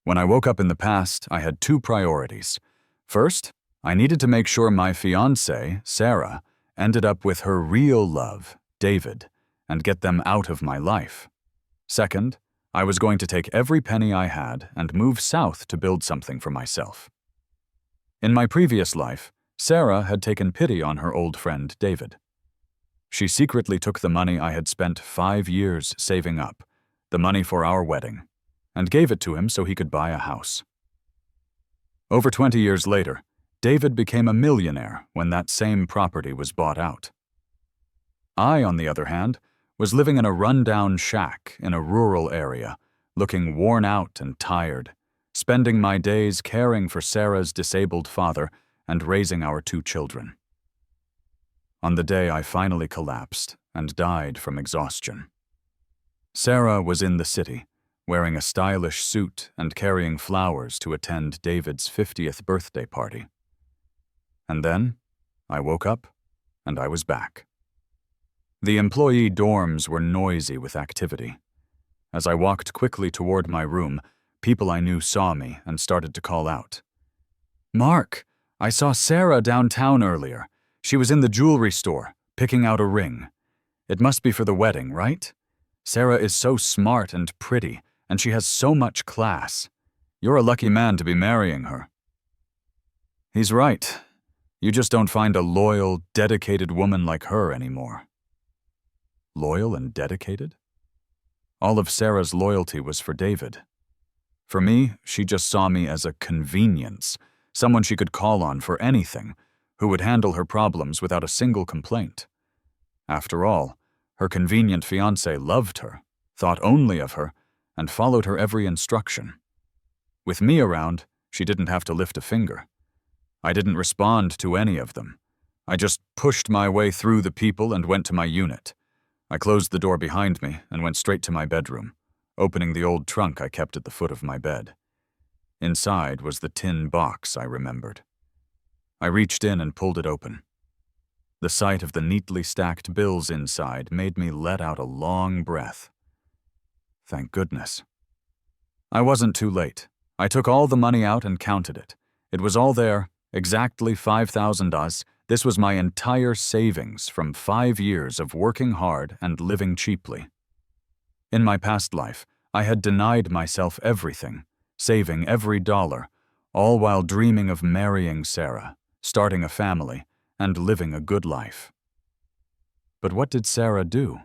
When I woke up in the past, I had two priorities. First, I needed to make sure my fiancée, Sarah, ended up with her real love, David, and get them out of my life. Second, I was going to take every penny I had and move south to build something for myself. In my previous life, Sarah had taken pity on her old friend David. She secretly took the money I had spent 5 years saving up, the money for our wedding, and gave it to him so he could buy a house. Over 20 years later, David became a millionaire when that same property was bought out. I, on the other hand, was living in a run-down shack in a rural area, looking worn out and tired, spending my days caring for Sarah's disabled father and raising our 2 children. On the day I finally collapsed and died from exhaustion. Sarah was in the city, wearing a stylish suit and carrying flowers to attend David's 50th birthday party. And then, I woke up, and I was back. The employee dorms were noisy with activity. As I walked quickly toward my room, people I knew saw me and started to call out. "Mark, I saw Sarah downtown earlier. She was in the jewelry store, picking out a ring. It must be for the wedding, right? Sarah is so smart and pretty, and she has so much class. You're a lucky man to be marrying her." He's right. You just don't find a loyal, dedicated woman like her anymore. Loyal and dedicated? All of Sarah's loyalty was for David. For me, she just saw me as a convenience, someone she could call on for anything, who would handle her problems without a single complaint. After all, her convenient fiancé loved her, thought only of her, and followed her every instruction. With me around, she didn't have to lift a finger. I didn't respond to any of them. I just pushed my way through the people and went to my unit. I closed the door behind me and went straight to my bedroom, opening the old trunk I kept at the foot of my bed. Inside was the tin box I remembered. I reached in and pulled it open. The sight of the neatly stacked bills inside made me let out a long breath. Thank goodness. I wasn't too late. I took all the money out and counted it. It was all there, exactly $5,000. This was my entire savings from 5 years of working hard and living cheaply. In my past life, I had denied myself everything, saving every dollar, all while dreaming of marrying Sarah, starting a family, and living a good life. But what did Sarah do?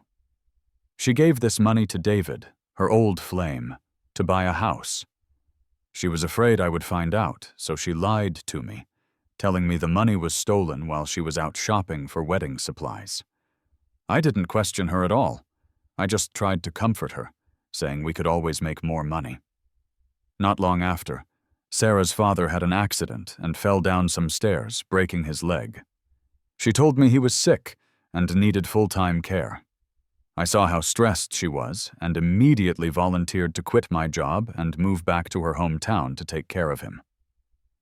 She gave this money to David, her old flame, to buy a house. She was afraid I would find out, so she lied to me, telling me the money was stolen while she was out shopping for wedding supplies. I didn't question her at all. I just tried to comfort her, saying we could always make more money. Not long after, Sarah's father had an accident and fell down some stairs, breaking his leg. She told me he was sick and needed full-time care. I saw how stressed she was and immediately volunteered to quit my job and move back to her hometown to take care of him.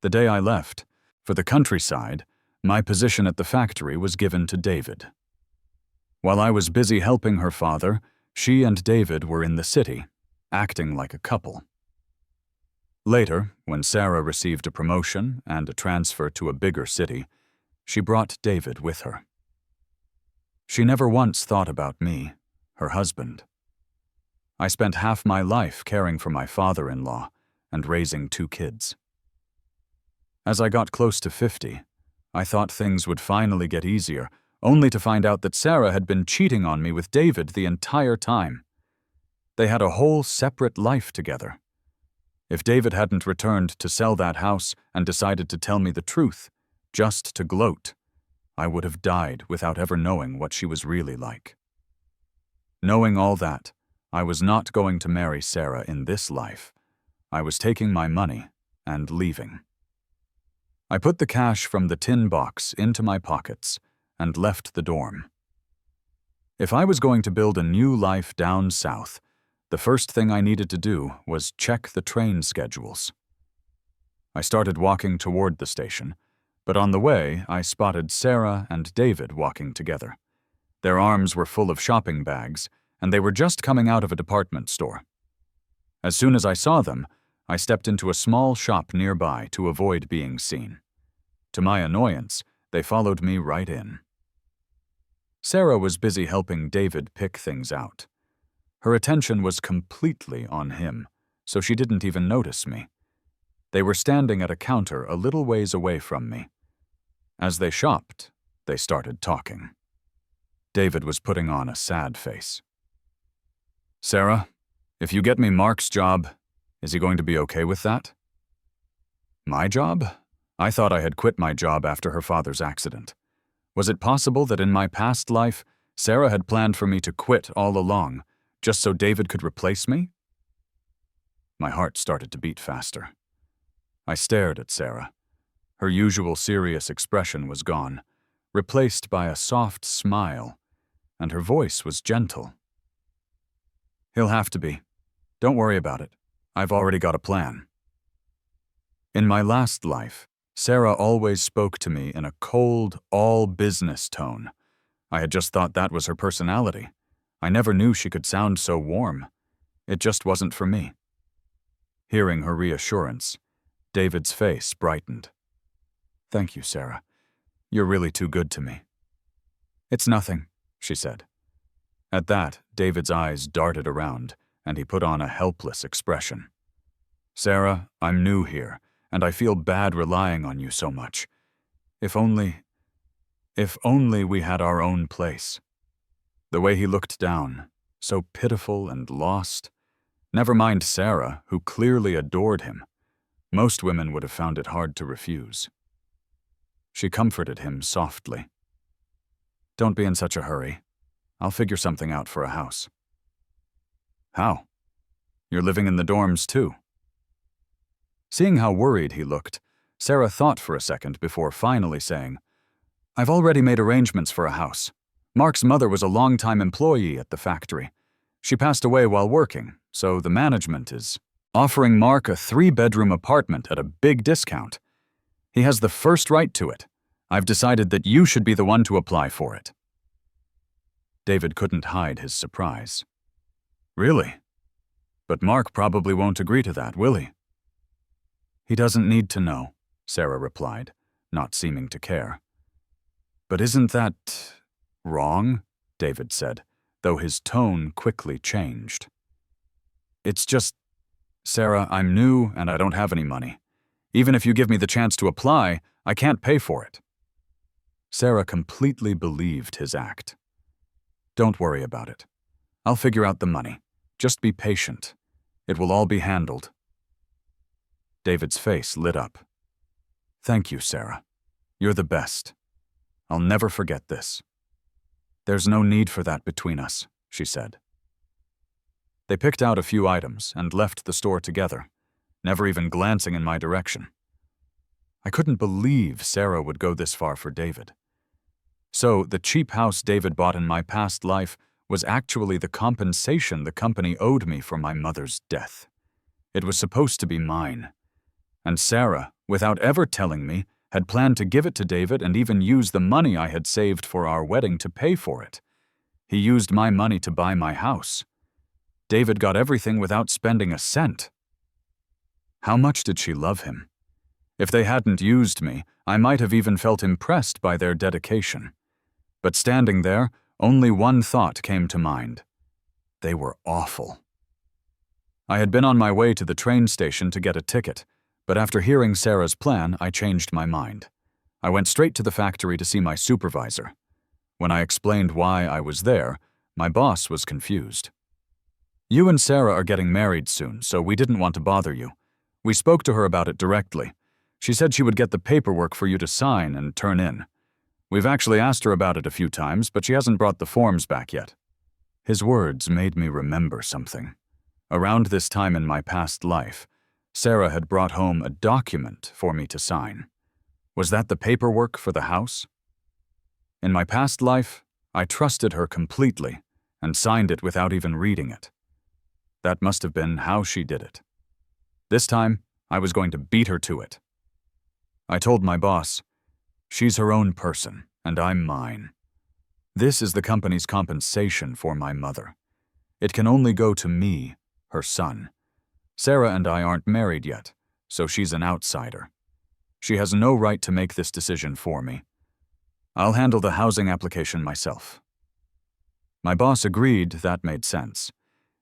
The day I left, for the countryside, my position at the factory was given to David. While I was busy helping her father, she and David were in the city, acting like a couple. Later, when Sarah received a promotion and a transfer to a bigger city, she brought David with her. She never once thought about me, her husband. I spent half my life caring for my father-in-law and raising 2 kids. As I got close to 50, I thought things would finally get easier, only to find out that Sarah had been cheating on me with David the entire time. They had a whole separate life together. If David hadn't returned to sell that house and decided to tell me the truth, just to gloat, I would have died without ever knowing what she was really like. Knowing all that, I was not going to marry Sarah in this life. I was taking my money and leaving. I put the cash from the tin box into my pockets and left the dorm. If I was going to build a new life down south, the first thing I needed to do was check the train schedules. I started walking toward the station, but on the way I spotted Sarah and David walking together. Their arms were full of shopping bags, and they were just coming out of a department store. As soon as I saw them, I stepped into a small shop nearby to avoid being seen. To my annoyance, they followed me right in. Sarah was busy helping David pick things out. Her attention was completely on him, so she didn't even notice me. They were standing at a counter a little ways away from me. As they shopped, they started talking. David was putting on a sad face. "Sarah, if you get me Mark's job, is he going to be okay with that?" "My job? I thought I had quit my job after her father's accident. Was it possible that in my past life, Sarah had planned for me to quit all along, just so David could replace me?" My heart started to beat faster. I stared at Sarah. Her usual serious expression was gone, replaced by a soft smile, and her voice was gentle. "He'll have to be. Don't worry about it. I've already got a plan." In my last life, Sarah always spoke to me in a cold, all-business tone. I had just thought that was her personality. I never knew she could sound so warm. It just wasn't for me. Hearing her reassurance, David's face brightened. "Thank you, Sarah. You're really too good to me." "It's nothing," she said. At that, David's eyes darted around, and he put on a helpless expression. "Sarah, I'm new here, and I feel bad relying on you so much. If only we had our own place." The way he looked down, so pitiful and lost. Never mind Sarah, who clearly adored him. Most women would have found it hard to refuse. She comforted him softly. "Don't be in such a hurry. I'll figure something out for a house." "How? You're living in the dorms too?" Seeing how worried he looked, Sarah thought for a second before finally saying, "I've already made arrangements for a house. Mark's mother was a long-time employee at the factory. She passed away while working, so the management is offering Mark a 3-bedroom apartment at a big discount. He has the first right to it. I've decided that you should be the one to apply for it." David couldn't hide his surprise. "Really? But Mark probably won't agree to that, will he?" "He doesn't need to know," Sarah replied, not seeming to care. "But isn't that wrong?" David said, though his tone quickly changed. "It's just, Sarah, I'm new and I don't have any money. Even if you give me the chance to apply, I can't pay for it." Sarah completely believed his act. "Don't worry about it. I'll figure out the money. Just be patient. It will all be handled." David's face lit up. "Thank you, Sarah. You're the best. I'll never forget this." "There's no need for that between us," she said. They picked out a few items and left the store together, never even glancing in my direction. I couldn't believe Sarah would go this far for David. So the cheap house David bought in my past life was actually the compensation the company owed me for my mother's death. It was supposed to be mine. And Sarah, without ever telling me, had planned to give it to David and even use the money I had saved for our wedding to pay for it. He used my money to buy my house. David got everything without spending a cent. How much did she love him? If they hadn't used me, I might have even felt impressed by their dedication. But standing there, only one thought came to mind. They were awful. I had been on my way to the train station to get a ticket, but after hearing Sarah's plan, I changed my mind. I went straight to the factory to see my supervisor. When I explained why I was there, my boss was confused. "You and Sarah are getting married soon, so we didn't want to bother you. We spoke to her about it directly. She said she would get the paperwork for you to sign and turn in. We've actually asked her about it a few times, but she hasn't brought the forms back yet." His words made me remember something. Around this time in my past life, Sarah had brought home a document for me to sign. Was that the paperwork for the house? In my past life, I trusted her completely and signed it without even reading it. That must have been how she did it. This time, I was going to beat her to it. I told my boss, "She's her own person, and I'm mine. This is the company's compensation for my mother. It can only go to me, her son. Sarah and I aren't married yet, so she's an outsider. She has no right to make this decision for me. I'll handle the housing application myself." My boss agreed that made sense.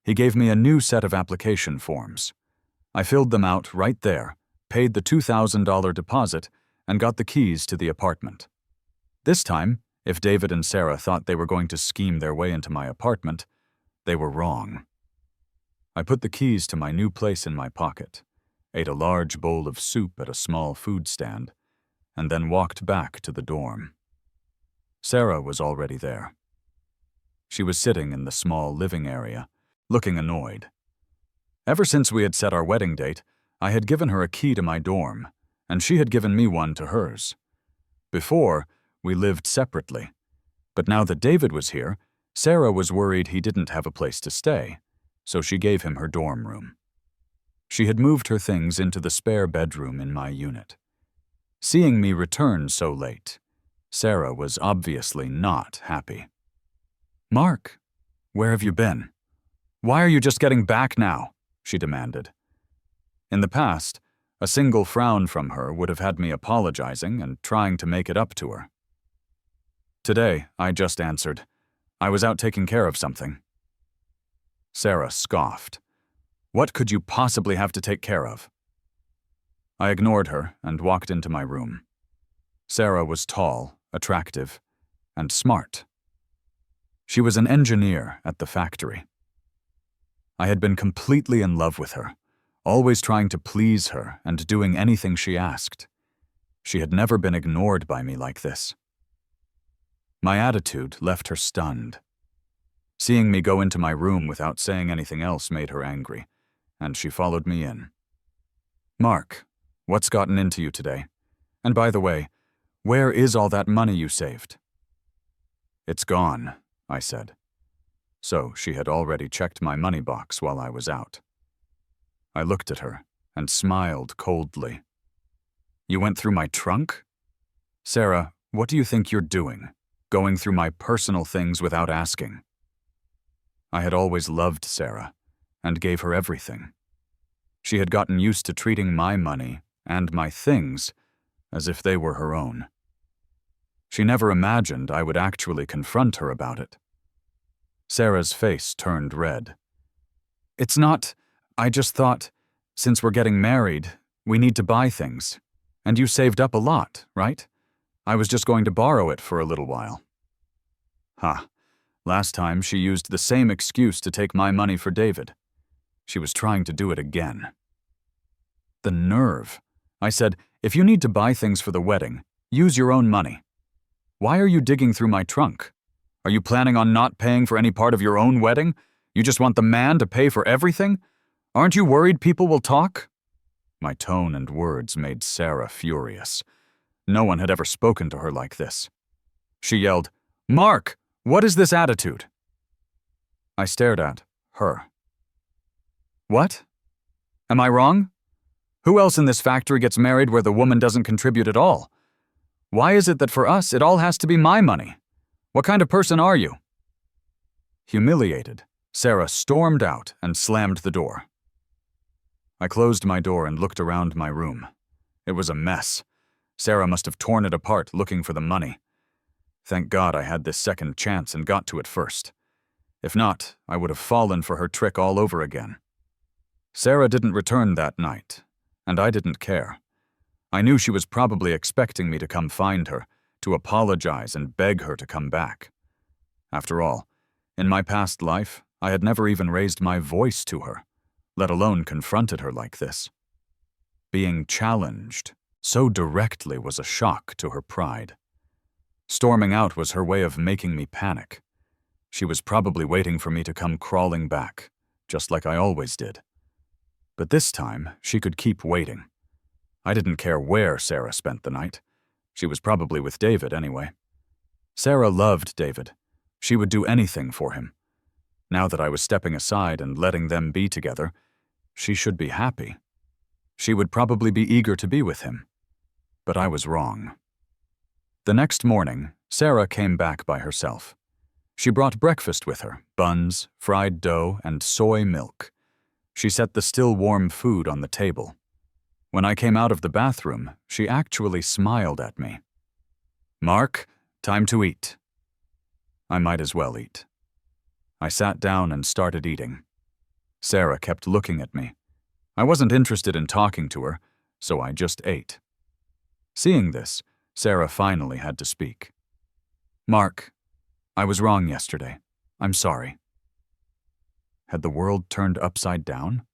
He gave me a new set of application forms. I filled them out right there, paid the $2,000 deposit, and got the keys to the apartment. This time, if David and Sarah thought they were going to scheme their way into my apartment, they were wrong. I put the keys to my new place in my pocket, ate a large bowl of soup at a small food stand, and then walked back to the dorm. Sarah was already there. She was sitting in the small living area, looking annoyed. Ever since we had set our wedding date, I had given her a key to my dorm, and she had given me one to hers. Before, we lived separately, but now that David was here, Sarah was worried he didn't have a place to stay, so she gave him her dorm room. She had moved her things into the spare bedroom in my unit. Seeing me return so late, Sarah was obviously not happy. "Mark, where have you been? Why are you just getting back now?" she demanded. In the past, a single frown from her would have had me apologizing and trying to make it up to her. Today, I just answered, "I was out taking care of something." Sarah scoffed. "What could you possibly have to take care of?" I ignored her and walked into my room. Sarah was tall, attractive, and smart. She was an engineer at the factory. I had been completely in love with her, always trying to please her and doing anything she asked. She had never been ignored by me like this. My attitude left her stunned. Seeing me go into my room without saying anything else made her angry, and she followed me in. "Mark, what's gotten into you today? And by the way, where is all that money you saved?" "It's gone," I said. So she had already checked my money box while I was out. I looked at her and smiled coldly. "You went through my trunk? Sarah, what do you think you're doing, going through my personal things without asking?" I had always loved Sarah and gave her everything. She had gotten used to treating my money and my things as if they were her own. She never imagined I would actually confront her about it. Sarah's face turned red. "It's not, I just thought, since we're getting married, we need to buy things. And you saved up a lot, right? I was just going to borrow it for a little while." Ha, last time she used the same excuse to take my money for David. She was trying to do it again. The nerve. I said, "If you need to buy things for the wedding, use your own money. Why are you digging through my trunk? Are you planning on not paying for any part of your own wedding? You just want the man to pay for everything? Aren't you worried people will talk?" My tone and words made Sarah furious. No one had ever spoken to her like this. She yelled, "Mark, what is this attitude?" I stared at her. "What? Am I wrong? Who else in this factory gets married where the woman doesn't contribute at all? Why is it that for us it all has to be my money? What kind of person are you?" Humiliated, Sarah stormed out and slammed the door. I closed my door and looked around my room. It was a mess. Sarah must have torn it apart looking for the money. Thank God I had this second chance and got to it first. If not, I would have fallen for her trick all over again. Sarah didn't return that night, and I didn't care. I knew she was probably expecting me to come find her, to apologize and beg her to come back. After all, in my past life, I had never even raised my voice to her, let alone confronted her like this. Being challenged so directly was a shock to her pride. Storming out was her way of making me panic. She was probably waiting for me to come crawling back, just like I always did. But this time, she could keep waiting. I didn't care where Sarah spent the night. She was probably with David anyway. Sarah loved David. She would do anything for him. Now that I was stepping aside and letting them be together, she should be happy. She would probably be eager to be with him. But I was wrong. The next morning, Sarah came back by herself. She brought breakfast with her, buns, fried dough, and soy milk. She set the still warm food on the table. When I came out of the bathroom, she actually smiled at me. "Mark, time to eat." I might as well eat. I sat down and started eating. Sarah kept looking at me. I wasn't interested in talking to her, so I just ate. Seeing this, Sarah finally had to speak. "Mark, I was wrong yesterday. I'm sorry." Had the world turned upside down?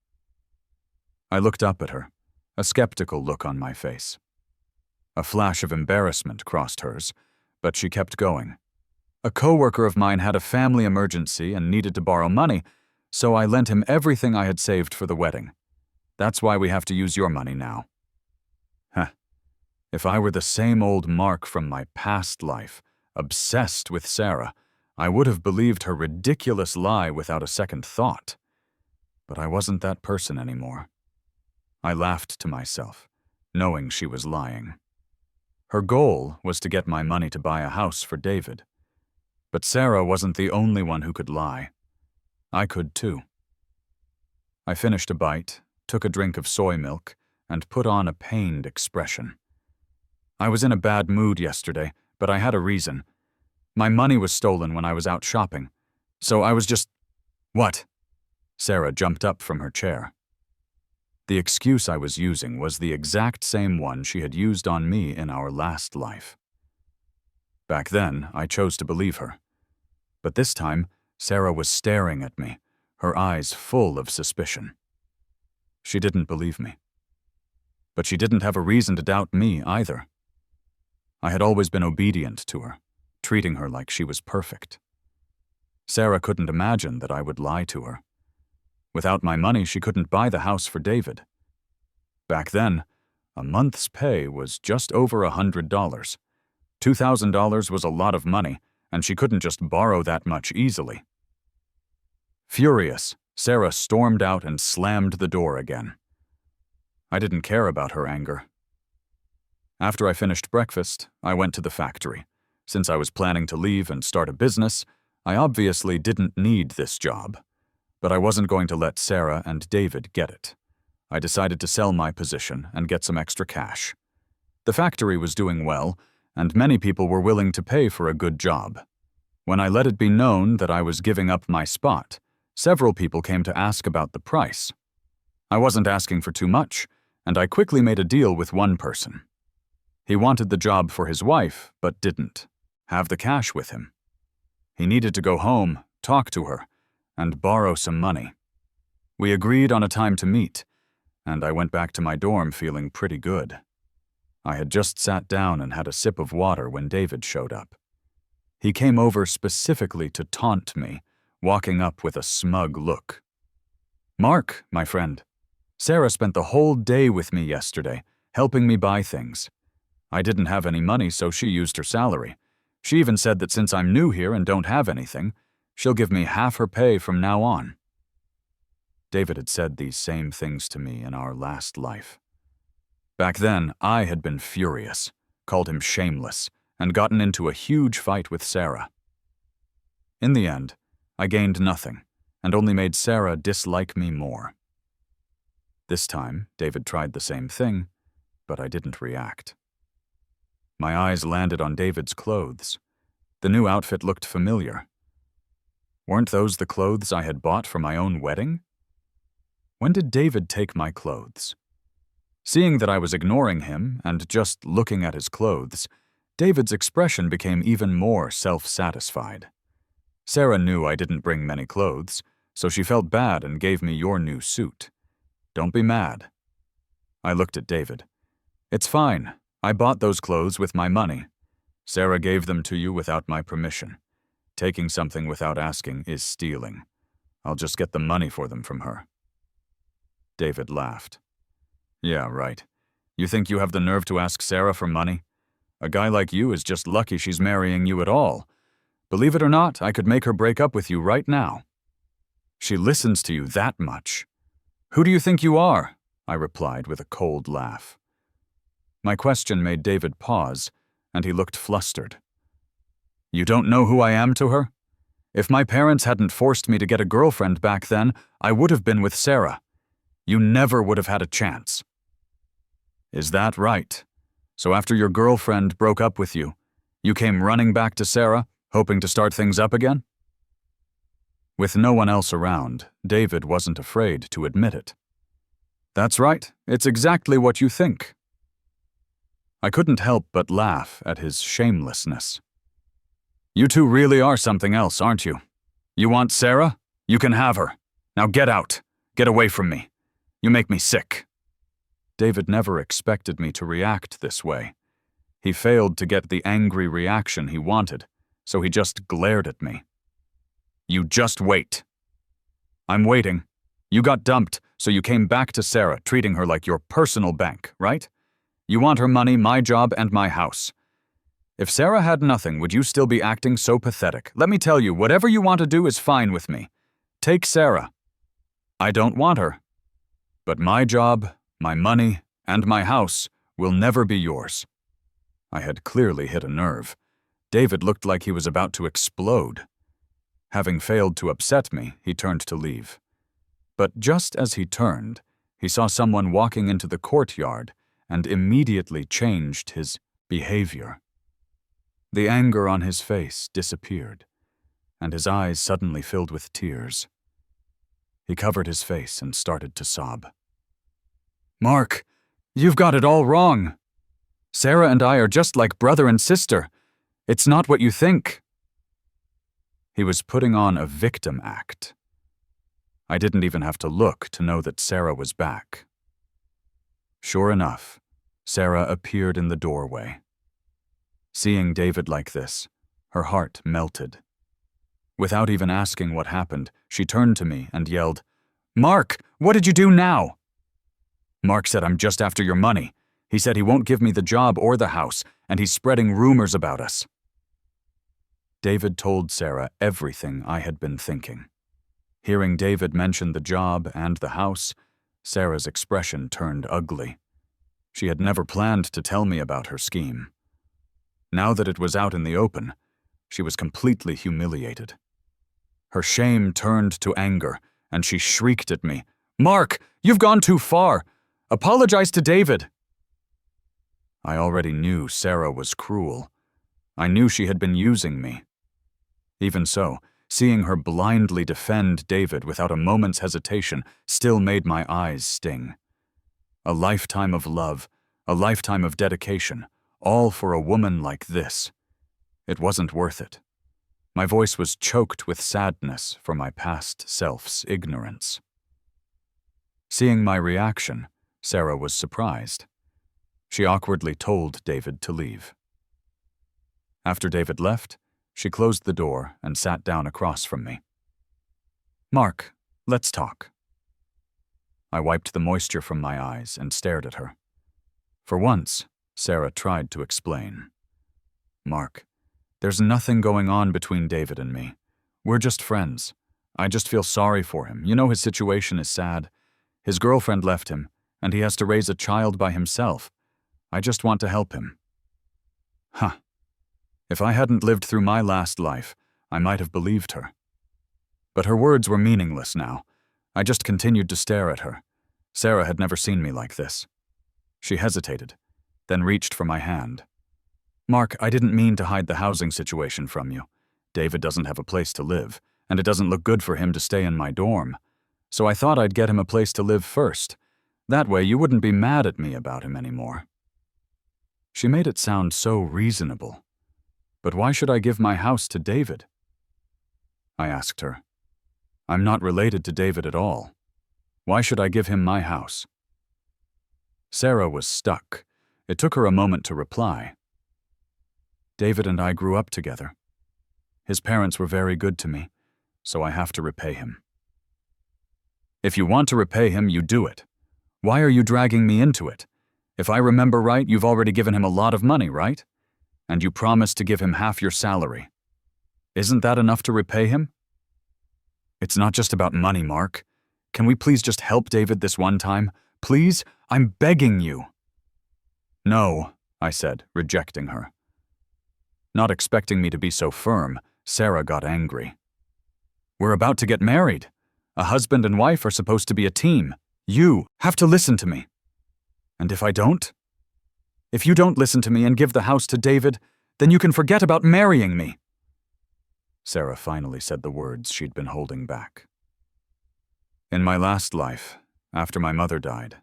I looked up at her, a skeptical look on my face. A flash of embarrassment crossed hers, but she kept going. "A coworker of mine had a family emergency and needed to borrow money, so I lent him everything I had saved for the wedding. That's why we have to use your money now." Huh. If I were the same old Mark from my past life, obsessed with Sarah, I would have believed her ridiculous lie without a second thought. But I wasn't that person anymore. I laughed to myself, knowing she was lying. Her goal was to get my money to buy a house for David. But Sarah wasn't the only one who could lie. I could too. I finished a bite, took a drink of soy milk, and put on a pained expression. I was in a bad mood yesterday, but I had a reason. My money was stolen when I was out shopping, so I was just— "What?" Sarah jumped up from her chair. The excuse I was using was the exact same one she had used on me in our last life. Back then, I chose to believe her. But this time, Sarah was staring at me, her eyes full of suspicion. She didn't believe me. But she didn't have a reason to doubt me either. I had always been obedient to her, treating her like she was perfect. Sarah couldn't imagine that I would lie to her. Without my money, she couldn't buy the house for David. Back then, a month's pay was just over $100. $2,000 was a lot of money, and she couldn't just borrow that much easily. Furious, Sarah stormed out and slammed the door again. I didn't care about her anger. After I finished breakfast, I went to the factory. Since I was planning to leave and start a business, I obviously didn't need this job. But I wasn't going to let Sarah and David get it. I decided to sell my position and get some extra cash. The factory was doing well, and many people were willing to pay for a good job. When I let it be known that I was giving up my spot, several people came to ask about the price. I wasn't asking for too much, and I quickly made a deal with one person. He wanted the job for his wife, but didn't have the cash with him. He needed to go home, talk to her, and borrow some money. We agreed on a time to meet, and I went back to my dorm feeling pretty good. I had just sat down and had a sip of water when David showed up. He came over specifically to taunt me, walking up with a smug look. "Mark, my friend, Sarah spent the whole day with me yesterday, helping me buy things. I didn't have any money, so she used her salary. She even said that since I'm new here and don't have anything, she'll give me half her pay from now on." David had said these same things to me in our last life. Back then, I had been furious, called him shameless, and gotten into a huge fight with Sarah. In the end, I gained nothing, and only made Sarah dislike me more. This time, David tried the same thing, but I didn't react. My eyes landed on David's clothes. The new outfit looked familiar. Weren't those the clothes I had bought for my own wedding? When did David take my clothes? Seeing that I was ignoring him and just looking at his clothes, David's expression became even more self-satisfied. Sarah knew I didn't bring many clothes, so she felt bad and gave me your new suit. Don't be mad. I looked at David. It's fine. I bought those clothes with my money. Sarah gave them to you without my permission. Taking something without asking is stealing. I'll just get the money for them from her. David laughed. Yeah, right. You think you have the nerve to ask Sarah for money? A guy like you is just lucky she's marrying you at all. Believe it or not, I could make her break up with you right now. She listens to you that much. Who do you think you are? I replied with a cold laugh. My question made David pause, and he looked flustered. You don't know who I am to her? If my parents hadn't forced me to get a girlfriend back then, I would have been with Sarah. You never would have had a chance." "Is that right? So after your girlfriend broke up with you, you came running back to Sarah, hoping to start things up again?" With no one else around, David wasn't afraid to admit it. "That's right, it's exactly what you think." I couldn't help but laugh at his shamelessness. "You two really are something else, aren't you? You want Sarah? You can have her. Now get out. Get away from me. You make me sick." David never expected me to react this way. He failed to get the angry reaction he wanted, so he just glared at me. "You just wait." "I'm waiting. You got dumped, so you came back to Sarah, treating her like your personal bank, right? You want her money, my job, and my house. If Sarah had nothing, would you still be acting so pathetic? Let me tell you, whatever you want to do is fine with me. Take Sarah. I don't want her. But my job, my money, and my house will never be yours." I had clearly hit a nerve. David looked like he was about to explode. Having failed to upset me, he turned to leave. But just as he turned, he saw someone walking into the courtyard and immediately changed his behavior. The anger on his face disappeared, and his eyes suddenly filled with tears. He covered his face and started to sob. "Mark, you've got it all wrong. Sarah and I are just like brother and sister. It's not what you think." He was putting on a victim act. I didn't even have to look to know that Sarah was back. Sure enough, Sarah appeared in the doorway. Seeing David like this, her heart melted. Without even asking what happened, she turned to me and yelled, "Mark, what did you do now?" "Mark said I'm just after your money. He said he won't give me the job or the house, and he's spreading rumors about us." David told Sarah everything I had been thinking. Hearing David mention the job and the house, Sarah's expression turned ugly. She had never planned to tell me about her scheme. Now that it was out in the open, she was completely humiliated. Her shame turned to anger, and she shrieked at me, "Mark, you've gone too far. Apologize to David." I already knew Sarah was cruel. I knew she had been using me. Even so, seeing her blindly defend David without a moment's hesitation still made my eyes sting. A lifetime of love, a lifetime of dedication, all for a woman like this. It wasn't worth it. My voice was choked with sadness for my past self's ignorance. Seeing my reaction, Sarah was surprised. She awkwardly told David to leave. After David left, she closed the door and sat down across from me. "Mark, let's talk." I wiped the moisture from my eyes and stared at her. For once, Sarah tried to explain. "Mark, there's nothing going on between David and me. We're just friends. I just feel sorry for him. You know his situation is sad. His girlfriend left him, and he has to raise a child by himself. I just want to help him." Huh. If I hadn't lived through my last life, I might have believed her. But her words were meaningless now. I just continued to stare at her. Sarah had never seen me like this. She hesitated, then reached for my hand. "Mark, I didn't mean to hide the housing situation from you. David doesn't have a place to live, and it doesn't look good for him to stay in my dorm. So I thought I'd get him a place to live first. That way you wouldn't be mad at me about him anymore." She made it sound so reasonable. But why should I give my house to David? I asked her. I'm not related to David at all. Why should I give him my house? Sarah was stuck. It took her a moment to reply. David and I grew up together. His parents were very good to me, so I have to repay him. If you want to repay him, you do it. Why are you dragging me into it? If I remember right, you've already given him a lot of money, right? And you promised to give him half your salary. Isn't that enough to repay him? It's not just about money, Mark. Can we please just help David this one time? Please? I'm begging you. No, I said, rejecting her. Not expecting me to be so firm, Sarah got angry. We're about to get married. A husband and wife are supposed to be a team. You have to listen to me. And if I don't? If you don't listen to me and give the house to David, then you can forget about marrying me. Sarah finally said the words she'd been holding back. In my last life, after my mother died,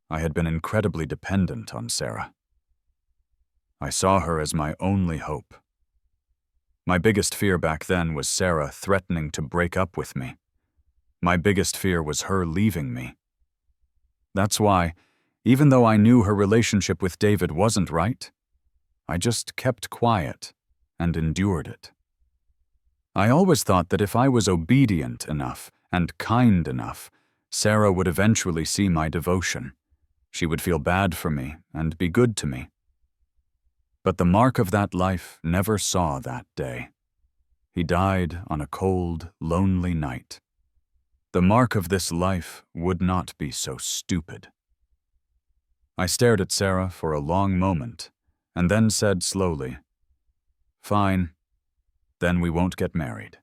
I had been incredibly dependent on Sarah. I saw her as my only hope. My biggest fear back then was Sarah threatening to break up with me. My biggest fear was her leaving me. That's why, even though I knew her relationship with David wasn't right, I just kept quiet and endured it. I always thought that if I was obedient enough and kind enough, Sarah would eventually see my devotion. She would feel bad for me and be good to me. But the Mark of that life never saw that day. He died on a cold, lonely night. The Mark of this life would not be so stupid. I stared at Sarah for a long moment and then said slowly, "Fine, then we won't get married."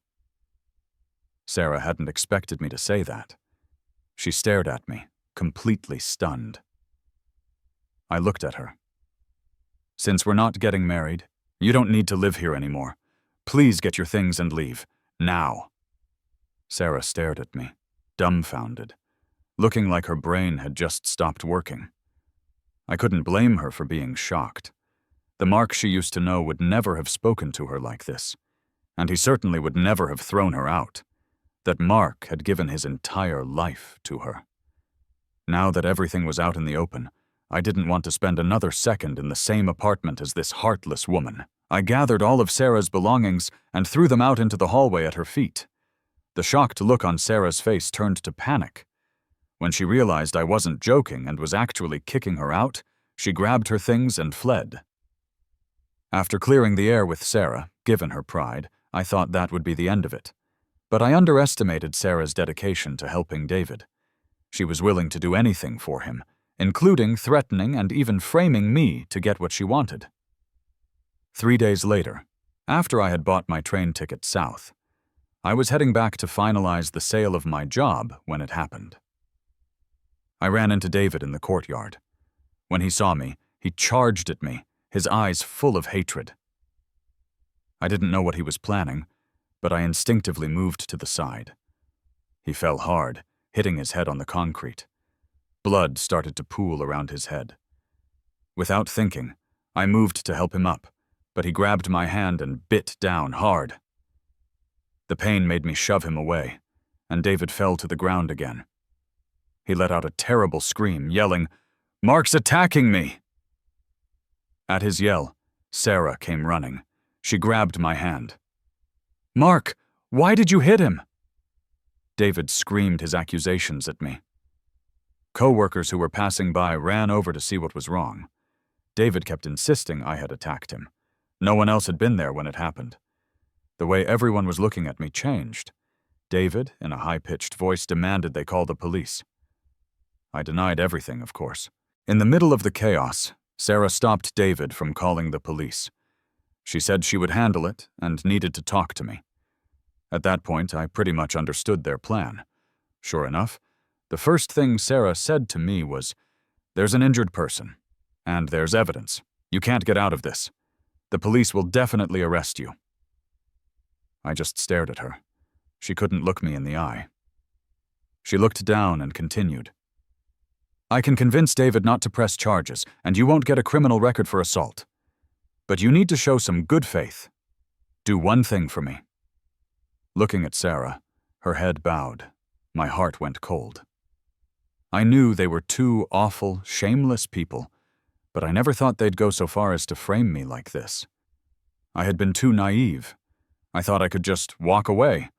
Sarah hadn't expected me to say that. She stared at me, completely stunned. I looked at her. "Since we're not getting married, you don't need to live here anymore. Please get your things and leave. Now." Sarah stared at me, dumbfounded, looking like her brain had just stopped working. I couldn't blame her for being shocked. The Mark she used to know would never have spoken to her like this, and he certainly would never have thrown her out. That Mark had given his entire life to her. Now that everything was out in the open, I didn't want to spend another second in the same apartment as this heartless woman. I gathered all of Sarah's belongings and threw them out into the hallway at her feet. The shocked look on Sarah's face turned to panic. When she realized I wasn't joking and was actually kicking her out, she grabbed her things and fled. After clearing the air with Sarah, given her pride, I thought that would be the end of it. But I underestimated Sarah's dedication to helping David. She was willing to do anything for him, including threatening and even framing me to get what she wanted. 3 days later, after I had bought my train ticket south, I was heading back to finalize the sale of my job when it happened. I ran into David in the courtyard. When he saw me, he charged at me, his eyes full of hatred. I didn't know what he was planning, but I instinctively moved to the side. He fell hard, hitting his head on the concrete. Blood started to pool around his head. Without thinking, I moved to help him up, but he grabbed my hand and bit down hard. The pain made me shove him away, and David fell to the ground again. He let out a terrible scream, yelling, "Mark's attacking me!" At his yell, Sarah came running. She grabbed my hand. "Mark, why did you hit him?" David screamed his accusations at me. Co-workers who were passing by ran over to see what was wrong. David kept insisting I had attacked him. No one else had been there when it happened. The way everyone was looking at me changed. David, in a high-pitched voice, demanded they call the police. I denied everything, of course. In the middle of the chaos, Sarah stopped David from calling the police. She said she would handle it and needed to talk to me. At that point, I pretty much understood their plan. Sure enough, the first thing Sarah said to me was, "There's an injured person, and there's evidence. You can't get out of this. The police will definitely arrest you." I just stared at her. She couldn't look me in the eye. She looked down and continued, "I can convince David not to press charges, and you won't get a criminal record for assault. But you need to show some good faith. Do one thing for me." Looking at Sarah, her head bowed. My heart went cold. I knew they were two awful, shameless people, but I never thought they'd go so far as to frame me like this. I had been too naive. I thought I could just walk away.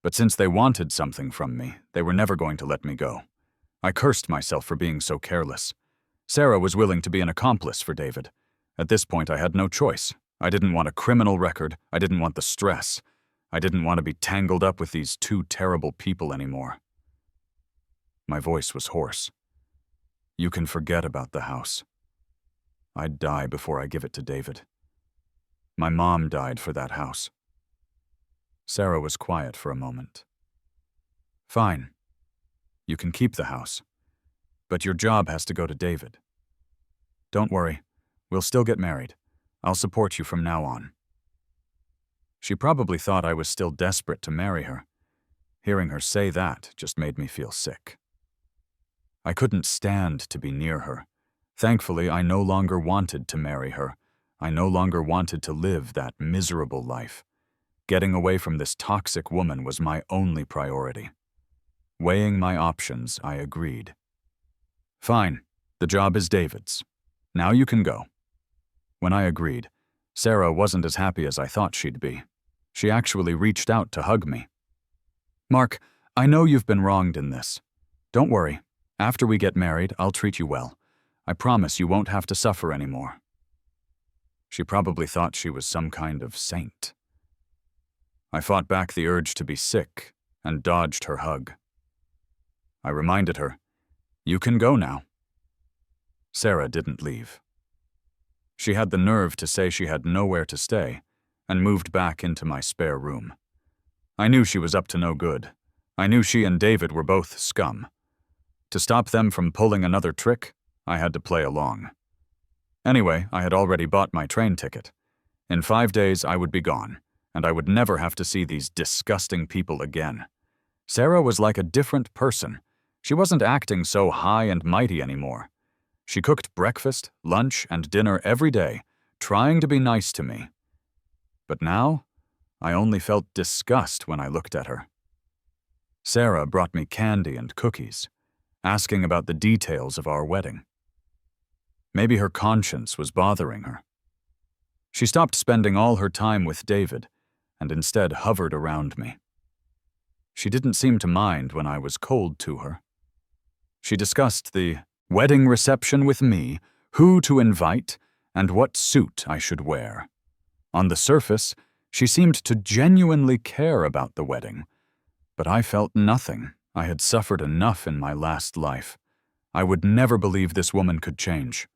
But since they wanted something from me, they were never going to let me go. I cursed myself for being so careless. Sarah was willing to be an accomplice for David. At this point, I had no choice. I didn't want a criminal record. I didn't want the stress. I didn't want to be tangled up with these two terrible people anymore. My voice was hoarse. "You can forget about the house. I'd die before I give it to David. My mom died for that house." Sarah was quiet for a moment. "Fine. You can keep the house. But your job has to go to David. Don't worry, we'll still get married. I'll support you from now on. She probably thought I was still desperate to marry her. Hearing her say that just made me feel sick. I couldn't stand to be near her. Thankfully, I no longer wanted to marry her. I no longer wanted to live that miserable life. Getting away from this toxic woman was my only priority. Weighing my options, I agreed. Fine, the job is David's. Now you can go. When I agreed, Sarah wasn't as happy as I thought she'd be. She actually reached out to hug me. Mark, I know you've been wronged in this. Don't worry. After we get married, I'll treat you well. I promise you won't have to suffer anymore. She probably thought she was some kind of saint. I fought back the urge to be sick and dodged her hug. I reminded her, "You can go now." Sarah didn't leave. She had the nerve to say she had nowhere to stay and moved back into my spare room. I knew she was up to no good. I knew she and David were both scum. To stop them from pulling another trick, I had to play along. Anyway, I had already bought my train ticket. In 5 days, I would be gone, and I would never have to see these disgusting people again. Sarah was like a different person. She wasn't acting so high and mighty anymore. She cooked breakfast, lunch, and dinner every day, trying to be nice to me. But now, I only felt disgust when I looked at her. Sarah brought me candy and cookies, asking about the details of our wedding. Maybe her conscience was bothering her. She stopped spending all her time with David and instead hovered around me. She didn't seem to mind when I was cold to her. She discussed the wedding reception with me, who to invite, and what suit I should wear. On the surface, she seemed to genuinely care about the wedding, but I felt nothing. I had suffered enough in my last life. I would never believe this woman could change.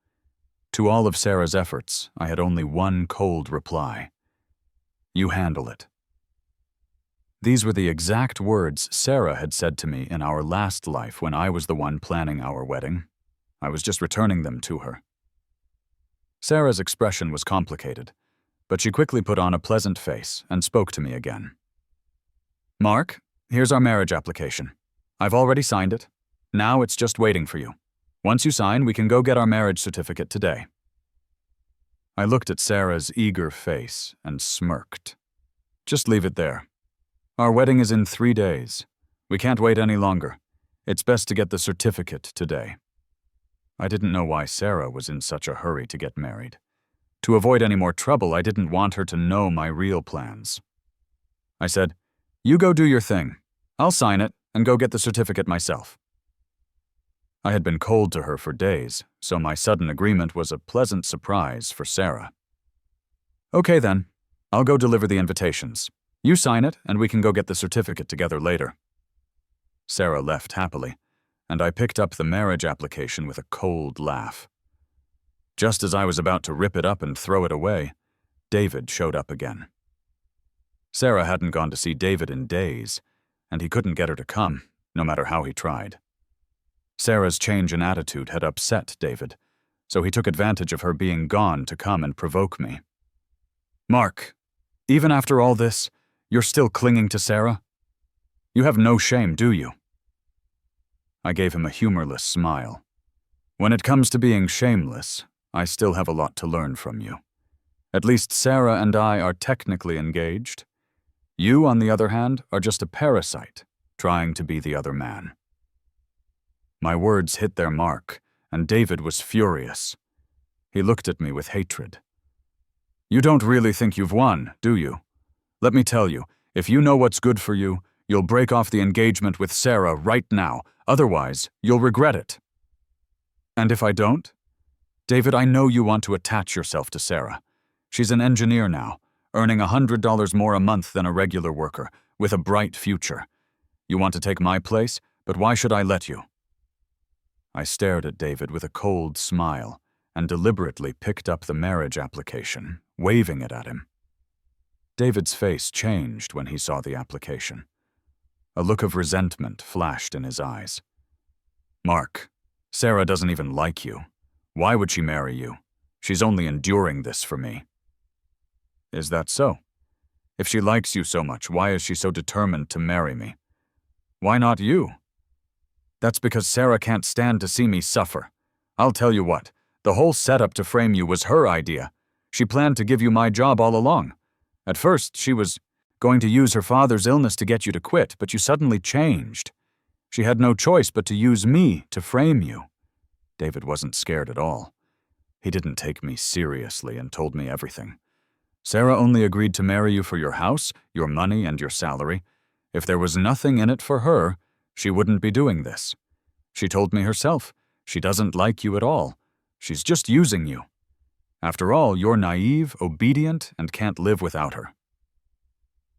To all of Sarah's efforts, I had only one cold reply. "You handle it." These were the exact words Sarah had said to me in our last life when I was the one planning our wedding. I was just returning them to her. Sarah's expression was complicated, but she quickly put on a pleasant face and spoke to me again. "Mark, here's our marriage application. I've already signed it. Now it's just waiting for you. Once you sign, we can go get our marriage certificate today." I looked at Sarah's eager face and smirked. "Just leave it there. Our wedding is in 3 days. We can't wait any longer. It's best to get the certificate today." I didn't know why Sarah was in such a hurry to get married. To avoid any more trouble, I didn't want her to know my real plans. I said, "You go do your thing. I'll sign it and go get the certificate myself." I had been cold to her for days, so my sudden agreement was a pleasant surprise for Sarah. "Okay then, I'll go deliver the invitations. You sign it and we can go get the certificate together later." Sarah left happily, and I picked up the marriage application with a cold laugh. Just as I was about to rip it up and throw it away, David showed up again. Sarah hadn't gone to see David in days, and he couldn't get her to come, no matter how he tried. Sarah's change in attitude had upset David, so he took advantage of her being gone to come and provoke me. "Mark, even after all this, you're still clinging to Sarah? You have no shame, do you?" I gave him a humorless smile. "When it comes to being shameless, I still have a lot to learn from you. At least Sarah and I are technically engaged. You, on the other hand, are just a parasite, trying to be the other man." My words hit their mark, and David was furious. He looked at me with hatred. "You don't really think you've won, do you? Let me tell you, if you know what's good for you, you'll break off the engagement with Sarah right now. Otherwise, you'll regret it." "And if I don't?" "David, I know you want to attach yourself to Sarah. She's an engineer now, earning $100 more a month than a regular worker, with a bright future. You want to take my place, but why should I let you?" I stared at David with a cold smile and deliberately picked up the marriage application, waving it at him. David's face changed when he saw the application. A look of resentment flashed in his eyes. Mark, Sarah doesn't even like you. Why would she marry you? She's only enduring this for me. Is that so? If she likes you so much, why is she so determined to marry me? Why not you? That's because Sarah can't stand to see me suffer. I'll tell you what, the whole setup to frame you was her idea. She planned to give you my job all along. At first, she was going to use her father's illness to get you to quit, but you suddenly changed. She had no choice but to use me to frame you. David wasn't scared at all. He didn't take me seriously and told me everything. Sarah only agreed to marry you for your house, your money, and your salary. If there was nothing in it for her, she wouldn't be doing this. She told me herself, she doesn't like you at all. She's just using you. After all, you're naive, obedient, and can't live without her.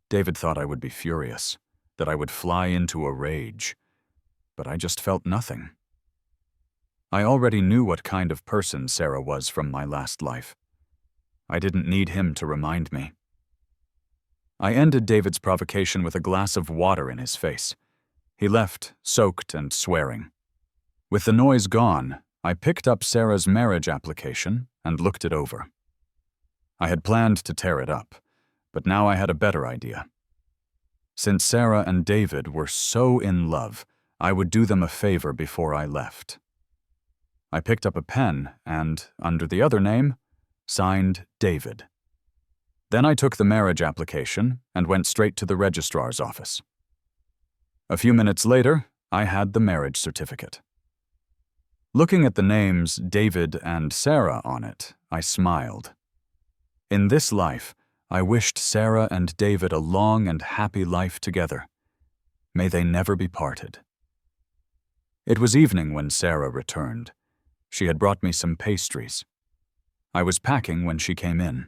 David thought I would be furious, that I would fly into a rage. But I just felt nothing. I already knew what kind of person Sarah was from my last life. I didn't need him to remind me. I ended David's provocation with a glass of water in his face. He left, soaked and swearing. With the noise gone, I picked up Sarah's marriage application and looked it over. I had planned to tear it up, but now I had a better idea. Since Sarah and David were so in love, I would do them a favor before I left. I picked up a pen and, under the other name, signed David. Then I took the marriage application and went straight to the registrar's office. A few minutes later, I had the marriage certificate. Looking at the names David and Sarah on it, I smiled. In this life, I wished Sarah and David a long and happy life together. May they never be parted. It was evening when Sarah returned. She had brought me some pastries. I was packing when she came in.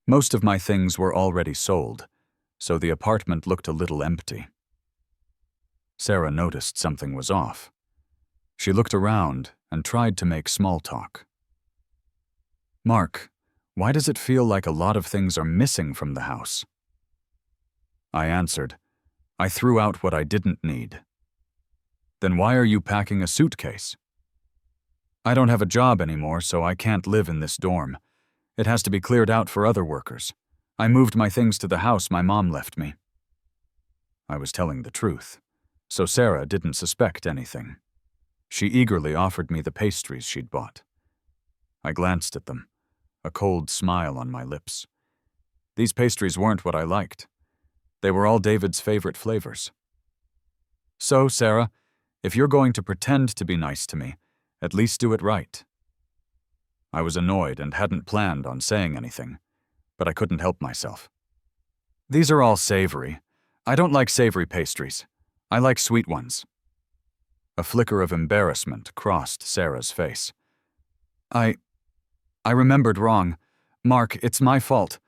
Most of my things were already sold, so the apartment looked a little empty. Sarah noticed something was off. She looked around and tried to make small talk. Mark, why does it feel like a lot of things are missing from the house? I answered, I threw out what I didn't need. Then why are you packing a suitcase? I don't have a job anymore, so I can't live in this dorm. It has to be cleared out for other workers. I moved my things to the house my mom left me. I was telling the truth, so Sarah didn't suspect anything. She eagerly offered me the pastries she'd bought. I glanced at them, a cold smile on my lips. These pastries weren't what I liked. They were all David's favorite flavors. So, Sarah, if you're going to pretend to be nice to me, at least do it right. I was annoyed and hadn't planned on saying anything, but I couldn't help myself. These are all savory. I don't like savory pastries. I like sweet ones. A flicker of embarrassment crossed Sarah's face. I remembered wrong. Mark, it's my fault.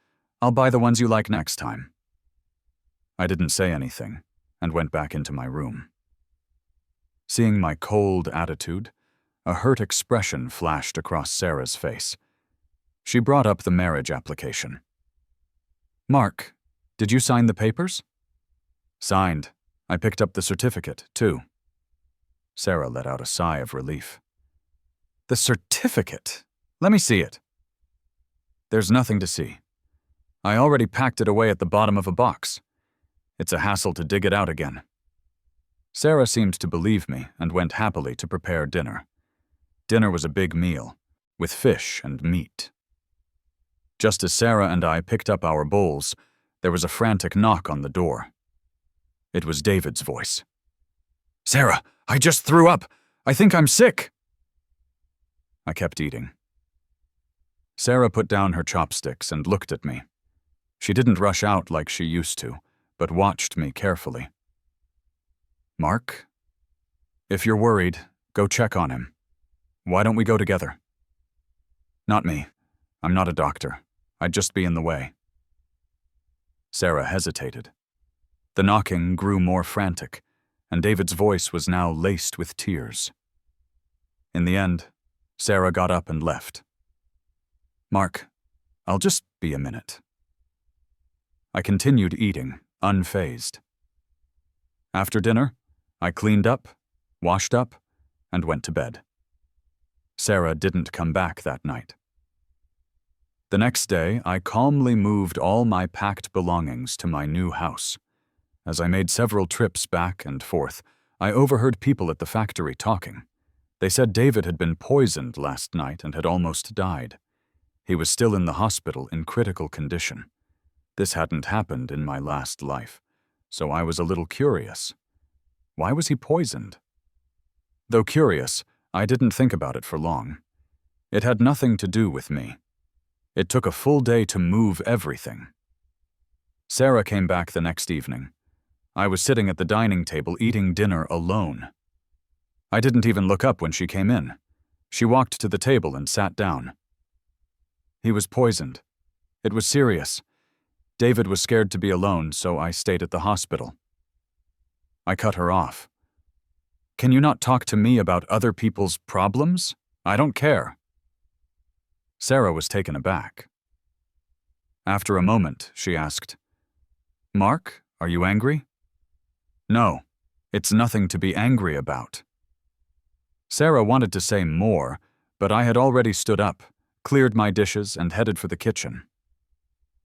I'll buy the ones you like next time. I didn't say anything and went back into my room. Seeing my cold attitude, a hurt expression flashed across Sarah's face. She brought up the marriage application. Mark, did you sign the papers? Signed. I picked up the certificate, too. Sarah let out a sigh of relief. The certificate? Let me see it. There's nothing to see. I already packed it away at the bottom of a box. It's a hassle to dig it out again. Sarah seemed to believe me and went happily to prepare dinner. Dinner was a big meal, with fish and meat. Just as Sarah and I picked up our bowls, there was a frantic knock on the door. It was David's voice. Sarah, I just threw up. I think I'm sick. I kept eating. Sarah put down her chopsticks and looked at me. She didn't rush out like she used to, but watched me carefully. Mark, if you're worried, go check on him. Why don't we go together? Not me. I'm not a doctor. I'd just be in the way. Sarah hesitated. The knocking grew more frantic, and David's voice was now laced with tears. In the end, Sarah got up and left. Mark, I'll just be a minute. I continued eating, unfazed. After dinner, I cleaned up, washed up, and went to bed. Sarah didn't come back that night. The next day, I calmly moved all my packed belongings to my new house. As I made several trips back and forth, I overheard people at the factory talking. They said David had been poisoned last night and had almost died. He was still in the hospital in critical condition. This hadn't happened in my last life, so I was a little curious. Why was he poisoned? Though curious, I didn't think about it for long. It had nothing to do with me. It took a full day to move everything. Sarah came back the next evening. I was sitting at the dining table eating dinner alone. I didn't even look up when she came in. She walked to the table and sat down. He was poisoned. It was serious. David was scared to be alone, so I stayed at the hospital. I cut her off. Can you not talk to me about other people's problems? I don't care. Sarah was taken aback. After a moment, she asked, Mark, are you angry? No, it's nothing to be angry about. Sarah wanted to say more, but I had already stood up, cleared my dishes, and headed for the kitchen.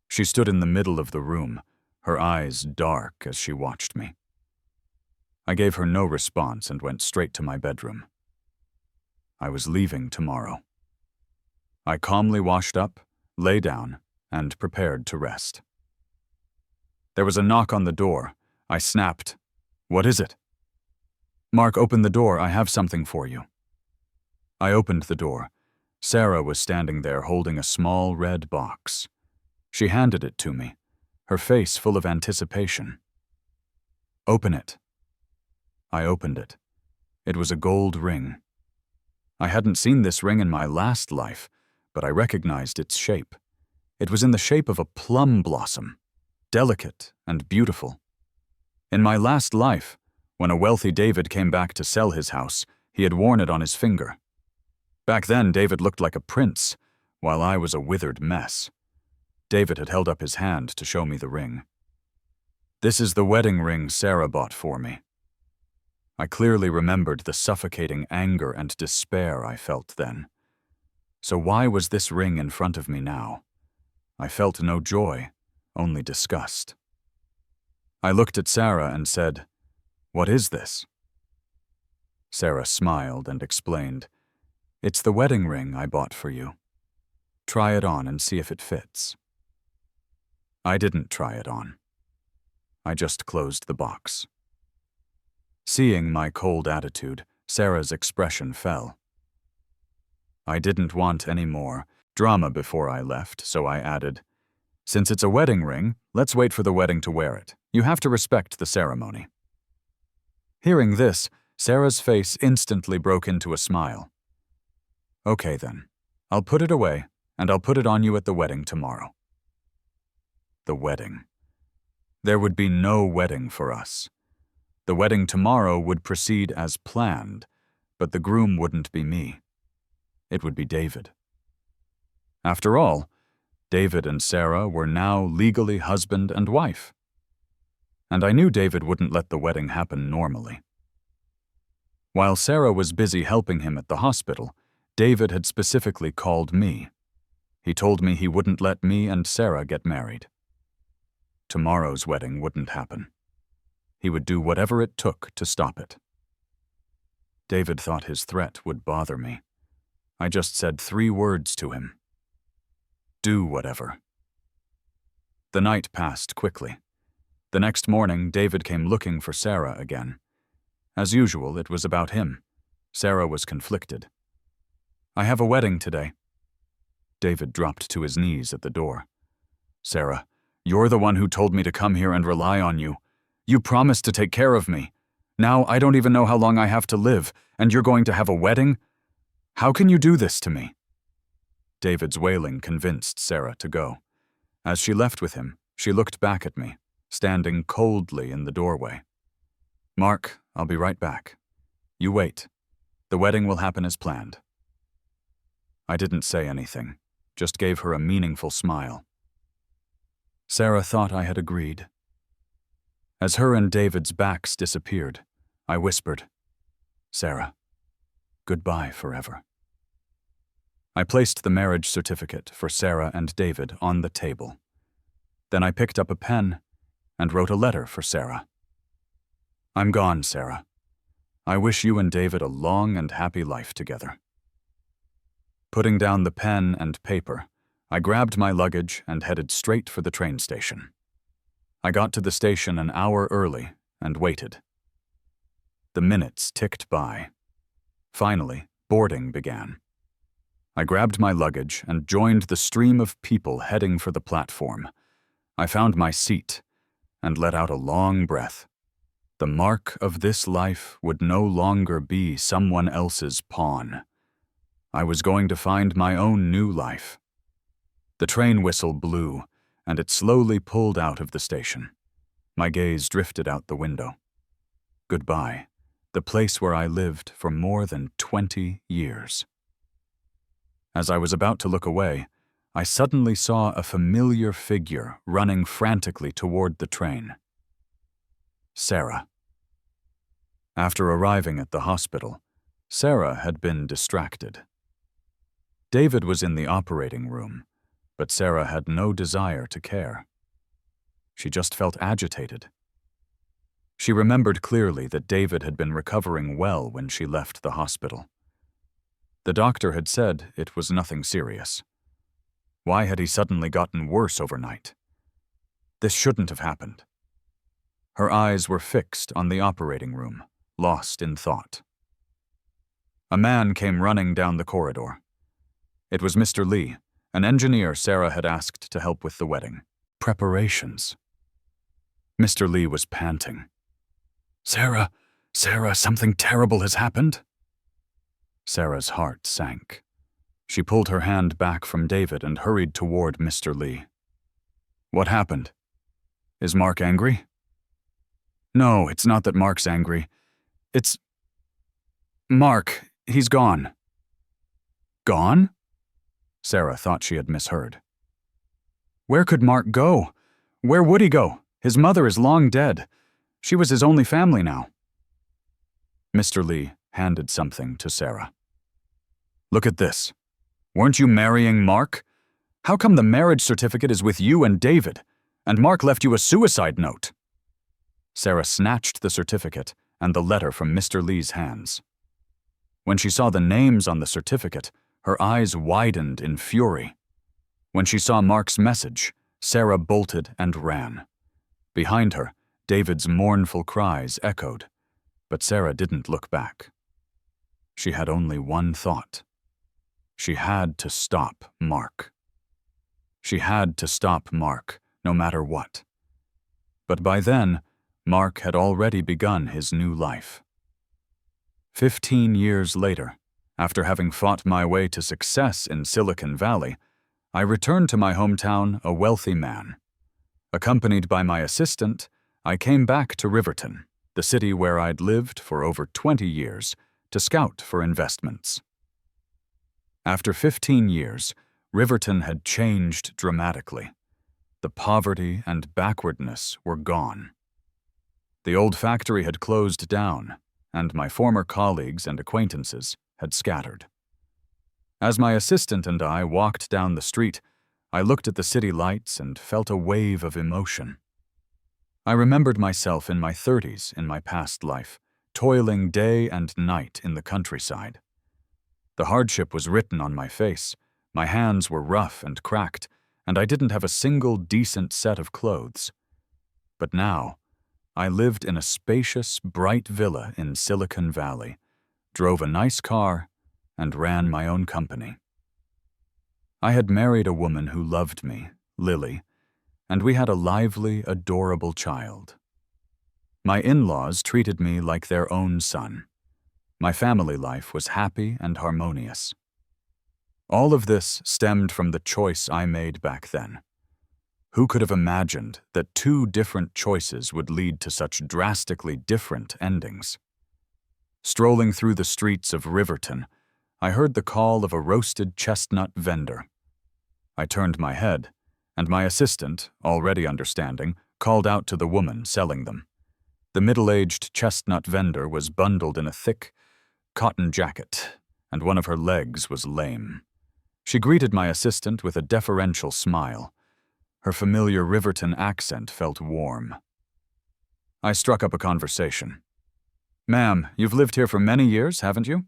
She stood in the middle of the room, her eyes dark as she watched me. I gave her no response and went straight to my bedroom. I was leaving tomorrow. I calmly washed up, lay down, and prepared to rest. There was a knock on the door. I snapped, What is it? Mark, open the door. I have something for you. I opened the door. Sarah was standing there holding a small red box. She handed it to me, her face full of anticipation. Open it. I opened it. It was a gold ring. I hadn't seen this ring in my last life, but I recognized its shape. It was in the shape of a plum blossom, delicate and beautiful. In my last life, when a wealthy David came back to sell his house, he had worn it on his finger. Back then, David looked like a prince, while I was a withered mess. David had held up his hand to show me the ring. This is the wedding ring Sarah bought for me. I clearly remembered the suffocating anger and despair I felt then. So why was this ring in front of me now? I felt no joy, only disgust. I looked at Sarah and said, What is this? Sarah smiled and explained, It's the wedding ring I bought for you. Try it on and see if it fits. I didn't try it on. I just closed the box. Seeing my cold attitude, Sarah's expression fell. I didn't want any more drama before I left, so I added, Since it's a wedding ring, let's wait for the wedding to wear it. You have to respect the ceremony. Hearing this, Sarah's face instantly broke into a smile. Okay then, I'll put it away, and I'll put it on you at the wedding tomorrow. The wedding. There would be no wedding for us. The wedding tomorrow would proceed as planned, but the groom wouldn't be me. It would be David. After all, David and Sarah were now legally husband and wife. And I knew David wouldn't let the wedding happen normally. While Sarah was busy helping him at the hospital, David had specifically called me. He told me he wouldn't let me and Sarah get married. Tomorrow's wedding wouldn't happen. He would do whatever it took to stop it. David thought his threat would bother me. I just said 3 words to him. Do whatever. The night passed quickly. The next morning, David came looking for Sarah again. As usual, it was about him. Sarah was conflicted. I have a wedding today. David dropped to his knees at the door. Sarah, you're the one who told me to come here and rely on you. You promised to take care of me. Now I don't even know how long I have to live, and you're going to have a wedding? How can you do this to me? David's wailing convinced Sarah to go. As she left with him, she looked back at me, standing coldly in the doorway. Mark, I'll be right back. You wait. The wedding will happen as planned. I didn't say anything, just gave her a meaningful smile. Sarah thought I had agreed. As her and David's backs disappeared, I whispered, Sarah, Goodbye forever. I placed the marriage certificate for Sarah and David on the table. Then I picked up a pen and wrote a letter for Sarah. I'm gone, Sarah. I wish you and David a long and happy life together. Putting down the pen and paper, I grabbed my luggage and headed straight for the train station. I got to the station an hour early and waited. The minutes ticked by. Finally, boarding began. I grabbed my luggage and joined the stream of people heading for the platform. I found my seat and let out a long breath. The mark of this life would no longer be someone else's pawn. I was going to find my own new life. The train whistle blew, and it slowly pulled out of the station. My gaze drifted out the window. Goodbye, the place where I lived for more than 20 years. As I was about to look away, I suddenly saw a familiar figure running frantically toward the train. Sarah. After arriving at the hospital, Sarah had been distracted. David was in the operating room, but Sarah had no desire to care. She just felt agitated. She remembered clearly that David had been recovering well when she left the hospital. The doctor had said it was nothing serious. Why had he suddenly gotten worse overnight? This shouldn't have happened. Her eyes were fixed on the operating room, lost in thought. A man came running down the corridor. It was Mr. Lee, an engineer Sarah had asked to help with the wedding preparations. Mr. Lee was panting. Sarah, something terrible has happened." Sarah's heart sank. She pulled her hand back from David and hurried toward Mr. Lee. "What happened? Is Mark angry?" "No, it's not that Mark's angry. It's... Mark, he's gone." "Gone?" Sarah thought she had misheard. "Where could Mark go? Where would he go? His mother is long dead. She was his only family now." Mr. Lee handed something to Sarah. "Look at this. Weren't you marrying Mark? How come the marriage certificate is with you and David, and Mark left you a suicide note?" Sarah snatched the certificate and the letter from Mr. Lee's hands. When she saw the names on the certificate, her eyes widened in fury. When she saw Mark's message, Sarah bolted and ran. Behind her, David's mournful cries echoed, but Sarah didn't look back. She had only one thought. She had to stop Mark. She had to stop Mark, no matter what. But by then, Mark had already begun his new life. 15 years later, after having fought my way to success in Silicon Valley, I returned to my hometown a wealthy man. Accompanied by my assistant, I came back to Riverton, the city where I'd lived for over 20 years, to scout for investments. After 15 years, Riverton had changed dramatically. The poverty and backwardness were gone. The old factory had closed down, and my former colleagues and acquaintances had scattered. As my assistant and I walked down the street, I looked at the city lights and felt a wave of emotion. I remembered myself in my 30s in my past life, toiling day and night in the countryside. The hardship was written on my face, my hands were rough and cracked, and I didn't have a single decent set of clothes. But now, I lived in a spacious, bright villa in Silicon Valley, drove a nice car, and ran my own company. I had married a woman who loved me, Lily, and we had a lively, adorable child. My in-laws treated me like their own son. My family life was happy and harmonious. All of this stemmed from the choice I made back then. Who could have imagined that two different choices would lead to such drastically different endings? Strolling through the streets of Riverton, I heard the call of a roasted chestnut vendor. I turned my head, and my assistant, already understanding, called out to the woman selling them. The middle-aged chestnut vendor was bundled in a thick, cotton jacket, and one of her legs was lame. She greeted my assistant with a deferential smile. Her familiar Riverton accent felt warm. I struck up a conversation. "Ma'am, you've lived here for many years, haven't you?"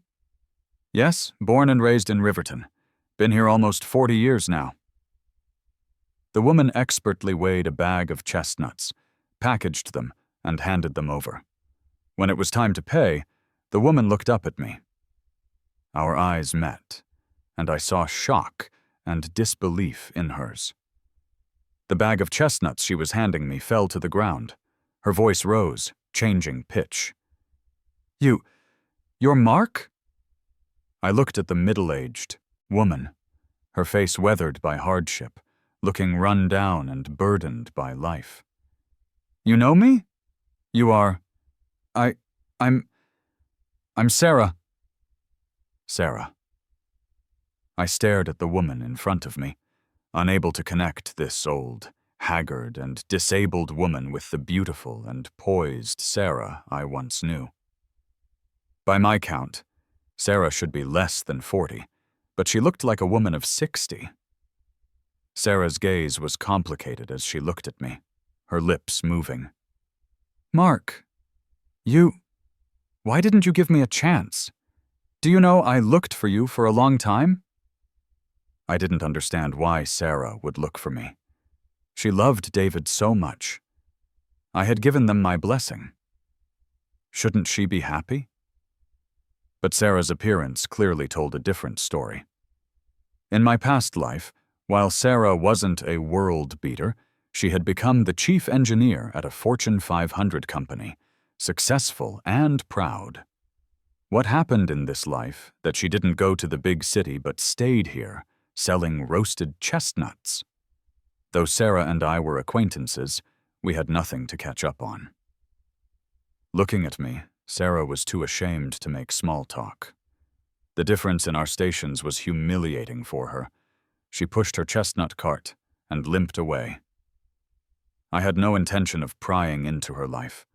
"Yes, born and raised in Riverton. Been here almost 40 years now." The woman expertly weighed a bag of chestnuts, packaged them, and handed them over. When it was time to pay, the woman looked up at me. Our eyes met, and I saw shock and disbelief in hers. The bag of chestnuts she was handing me fell to the ground. Her voice rose, changing pitch. You're Mark?" I looked at the middle-aged woman, her face weathered by hardship, looking run down and burdened by life. "You know me? You are... I'm Sarah." Sarah. I stared at the woman in front of me, unable to connect this old, haggard, and disabled woman with the beautiful and poised Sarah I once knew. By my count, Sarah should be less than 40, but she looked like a woman of 60. Sarah's gaze was complicated as she looked at me, her lips moving. "Mark, why didn't you give me a chance? Do you know I looked for you for a long time?" I didn't understand why Sarah would look for me. She loved David so much. I had given them my blessing. Shouldn't she be happy? But Sarah's appearance clearly told a different story. In my past life, while Sarah wasn't a world beater, she had become the chief engineer at a Fortune 500 company, successful and proud. What happened in this life that she didn't go to the big city but stayed here, selling roasted chestnuts? Though Sarah and I were acquaintances, we had nothing to catch up on. Looking at me, Sarah was too ashamed to make small talk. The difference in our stations was humiliating for her. She pushed her chestnut cart and limped away. I had no intention of prying into her life.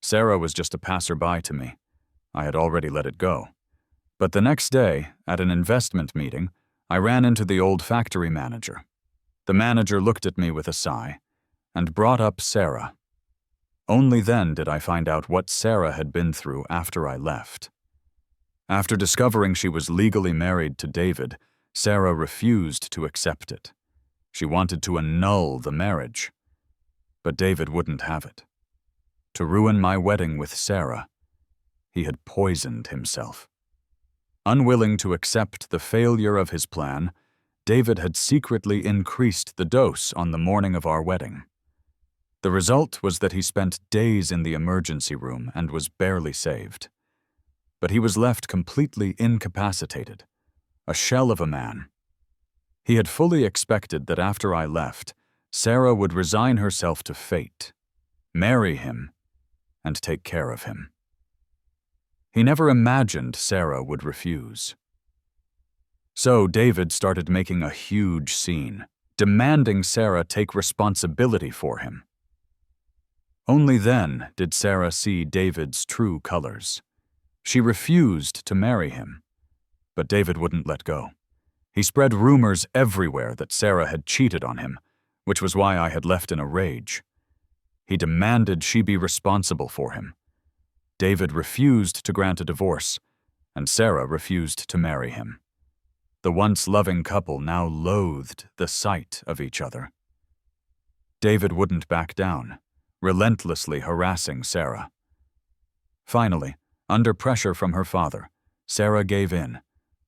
Sarah was just a passerby to me. I had already let it go. But the next day, at an investment meeting, I ran into the old factory manager. The manager looked at me with a sigh and brought up Sarah. Only then did I find out what Sarah had been through after I left. After discovering she was legally married to David, Sarah refused to accept it. She wanted to annul the marriage. But David wouldn't have it. To ruin my wedding with Sarah, he had poisoned himself. Unwilling to accept the failure of his plan, David had secretly increased the dose on the morning of our wedding. The result was that he spent days in the emergency room and was barely saved. But he was left completely incapacitated, a shell of a man. He had fully expected that after I left, Sarah would resign herself to fate, marry him, and take care of him. He never imagined Sarah would refuse. So David started making a huge scene, demanding Sarah take responsibility for him. Only then did Sarah see David's true colors. She refused to marry him, but David wouldn't let go. He spread rumors everywhere that Sarah had cheated on him, which was why I had left in a rage. He demanded she be responsible for him. David refused to grant a divorce, and Sarah refused to marry him. The once loving couple now loathed the sight of each other. David wouldn't back down, relentlessly harassing Sarah. Finally, under pressure from her father, Sarah gave in,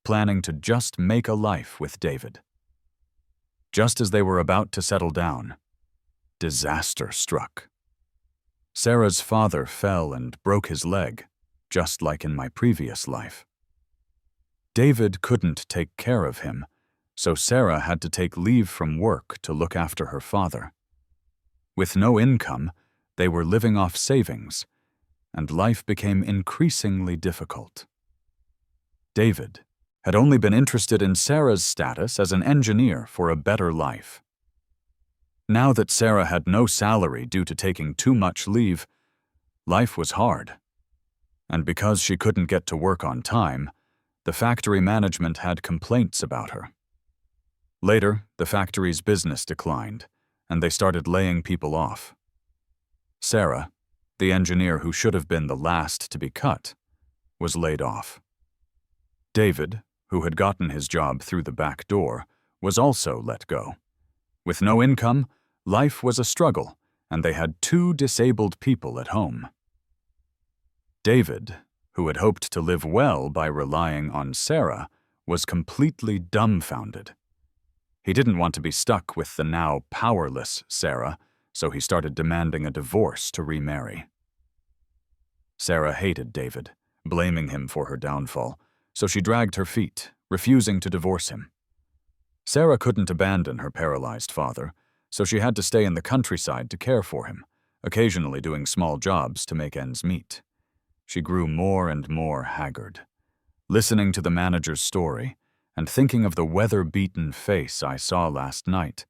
planning to just make a life with David. Just as they were about to settle down, disaster struck. Sarah's father fell and broke his leg, just like in my previous life. David couldn't take care of him, so Sarah had to take leave from work to look after her father. With no income, they were living off savings, and life became increasingly difficult. David had only been interested in Sarah's status as an engineer for a better life. Now that Sarah had no salary due to taking too much leave, life was hard. And because she couldn't get to work on time, the factory management had complaints about her. Later, the factory's business declined, and they started laying people off. Sarah, the engineer who should have been the last to be cut, was laid off. David, who had gotten his job through the back door, was also let go. With no income, life was a struggle, and they had 2 disabled people at home. David, who had hoped to live well by relying on Sarah, was completely dumbfounded. He didn't want to be stuck with the now powerless Sarah, so he started demanding a divorce to remarry. Sarah hated David, blaming him for her downfall, so she dragged her feet, refusing to divorce him. Sarah couldn't abandon her paralyzed father, so she had to stay in the countryside to care for him, occasionally doing small jobs to make ends meet. She grew more and more haggard. Listening to the manager's story and thinking of the weather-beaten face I saw last night,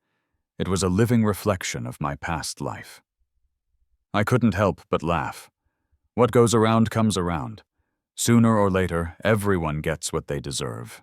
it was a living reflection of my past life. I couldn't help but laugh. What goes around comes around. Sooner or later, everyone gets what they deserve.